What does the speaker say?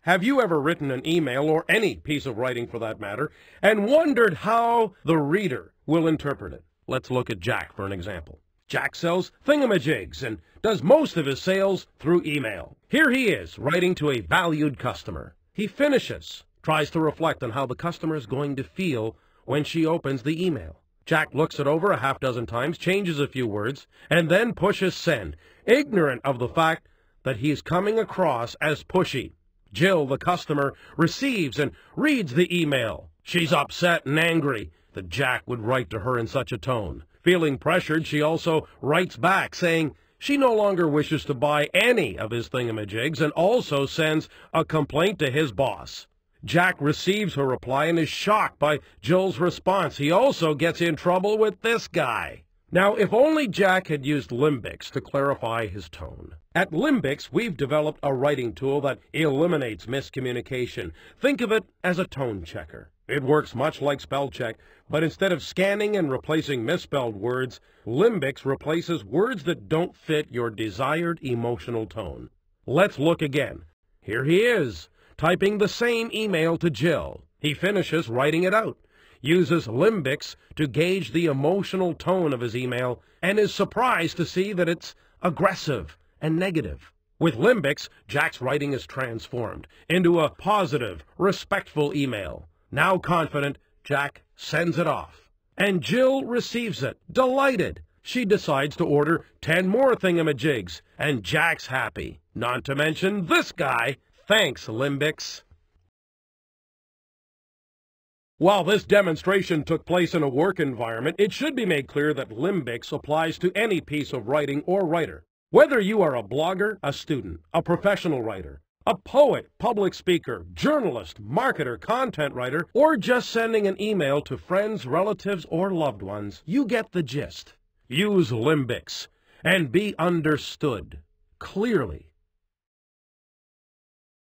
Have you ever written an email, or any piece of writing for that matter, and wondered how the reader will interpret it? Let's look at Jack for an example. Jack sells thingamajigs and does most of his sales through email. Here he is, writing to a valued customer. He finishes, tries to reflect on how the customer is going to feel when she opens the email. Jack looks it over a half dozen times, changes a few words, and then pushes send, ignorant of the fact that he is coming across as pushy. Jill, the customer, receives and reads the email. She's upset and angry that Jack would write to her in such a tone. Feeling pressured, she also writes back, saying she no longer wishes to buy any of his thingamajigs, and also sends a complaint to his boss. Jack receives her reply and is shocked by Jill's response. He also gets in trouble with this guy. Now, if only Jack had used Lymbix to clarify his tone. At Lymbix, we've developed a writing tool that eliminates miscommunication. Think of it as a tone checker. It works much like spell check, but instead of scanning and replacing misspelled words, Lymbix replaces words that don't fit your desired emotional tone. Let's look again. Here he is, typing the same email to Jill. He finishes writing it out, uses Lymbix to gauge the emotional tone of his email, and is surprised to see that it's aggressive and negative. With Lymbix, Jack's writing is transformed into a positive, respectful email. Now confident, Jack sends it off. And Jill receives it, delighted. She decides to order 10 more thingamajigs, and Jack's happy. Not to mention this guy. Thanks, Lymbix. While this demonstration took place in a work environment, it should be made clear that Lymbix applies to any piece of writing or writer. Whether you are a blogger, a student, a professional writer, a poet, public speaker, journalist, marketer, content writer, or just sending an email to friends, relatives, or loved ones, you get the gist. Use Lymbix and be understood clearly.